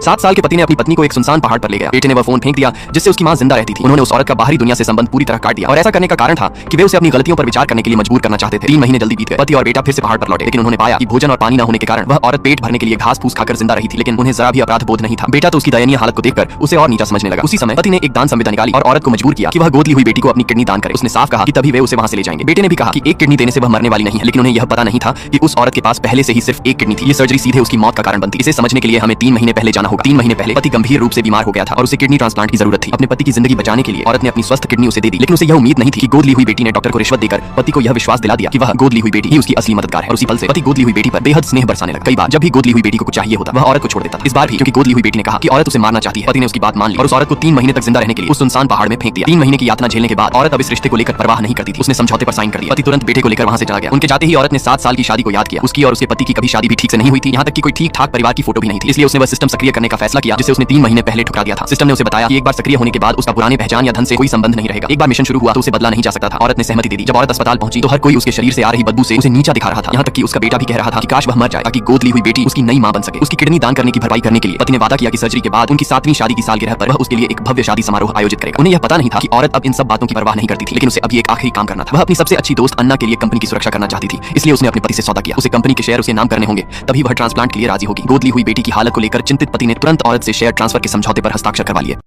7 साल के पति ने अपनी पत्नी को एक सुनसान पहाड़ पर ले गया। बेटे ने वह फोन फेंक दिया जिससे उसकी मां जिंदा रहती थी। उन्होंने उस औरत का बाहरी दुनिया से संबंध पूरी तरह काट दिया और ऐसा करने का कारण था कि वे उसे अपनी गलतियों पर विचार करने के लिए मजबूर करना चाहते थे। 3 महीने जल्दी बीत गए। पति और बेटा फिर से पहाड़ पर लौटे, लेकिन उन्होंने पाया कि भोजन और पानी न होने के कारण वह औरत पेट भरने के लिए घास फूस खाकर जिंदा रही थी, लेकिन उन्हें जरा भी अपराध बोध नहीं था। बेटा तो उसकी दयनीय हालत को देखकर उसे और नीचा समझने लगा। उसी समय पति ने एक दान संविदा निकाली और औरत को मजबूर किया कि वह गोद ली हुई बेटी को अपनी किडनी दान करे। उसने साफ कहा कि तभी वे उसे वहां से ले जाएंगे। बेटे ने भी कहा कि एक किडनी देने से वह मरने वाली नहीं है, लेकिन उन्हें यह पता नहीं था कि उस औरत के पास पहले से ही सिर्फ एक किडनी थी। ये सर्जरी सीधे उसकी मौत का कारण बनती। इसे समझने के लिए हमें 3 महीने पहले जाना होगा। 3 महीने पहले पति गंभीर रूप से बीमार हो गया था और उसे किडनी ट्रांसप्लांट की जरूरत थी। अपने पति की जिंदगी बचाने के लिए औरत ने अपनी स्वस्थ किडनी उसे दे दी, लेकिन उसे यह उम्मीद नहीं थी कि गोद ली हुई बेटी ने डॉक्टर को रिश्वत देकर पति को यह विश्वास दिला दिया कि वह गोद ली हुई बेटी ही उसकी असली मददगार है। और उसी पल से पति गोद ली हुई बेटी पर बेहद स्नेह बरसाने लगा। कई बार जब भी गोद ली हुई बेटी को कुछ चाहिए होता वह औरत को छोड़ देता। इस बार भी क्योंकि गोद ली हुई बेटी ने कहा कि औरत उसे मारना चाहती है, पति ने उसकी बात मान ली और उस औरत को 3 महीने तक जिंदा रहने के लिए उस सुनसान पहाड़ में फेंक दिया। 3 महीने की यातना झेलने के बाद औरत अब इस रिश्ते को लेकर परवाह नहीं करती थी। उसने समझौते पर साइन कर दिया। पति तुरंत बेटे को लेकर वहां से चला गया। उनके जाते ही औरत ने 7 साल की शादी को याद किया। उसकी और उसके पति की कभी शादी भी ठीक से नहीं हुई थी, यहाँ तक कि कोई ठीक ठाक परिवार की फोटो भी नहीं थी। इसलिए उसने वह सिस्टम सक्रिय करने का फैसला किया जिसे उसने 3 महीने पहले ठुकरा दिया था। सिस्टम ने उसे बताया कि एक बार सक्रिय होने के बाद उसका पुराने पहचान या धन से कोई संबंध नहीं रहेगा। एक बार मिशन शुरू हुआ तो उसे बदला नहीं जा सकता था। औरत ने सहमति दे दी। जब औरत अस्पताल पहुंची तो हर कोई उसके शरीर से आ रही बदबू से उसे नीचा दिखा रहा था। यहाँ तक कि उसका बेटा भी कह रहा था कि काश वह मर जाए ताकि गोद ली हुई बेटी उसकी नई मां बन सके। उसकी किडनी दान करने की भरपाई करने के लिए पति ने वादा किया कि सर्जरी के बाद उनकी 7वीं शादी की सालगिरह पर वह उसके लिए एक भव्य शादी समारोह आयोजित करेगा। उन्हें यह पता नहीं था कि औरत अब इन सब बातों की परवाह नहीं करती थी, लेकिन उसे अभी एक आखिरी काम करना था। वह अपनी सबसे अच्छी दोस्त अन्ना के लिए कंपनी की सुरक्षा करना चाहती थी, इसलिए उसने अपने पति से सौदा किया। उसे कंपनी के शेयर उसे नाम करने होंगे, तभी वह ट्रांसप्लांट के लिए राजी होगी। गोद ली हुई बेटी की हालत को लेकर चिंतित पति ने तुरंत औरत से शेयर ट्रांसफर के समझौते पर हस्ताक्षर करवा लिए।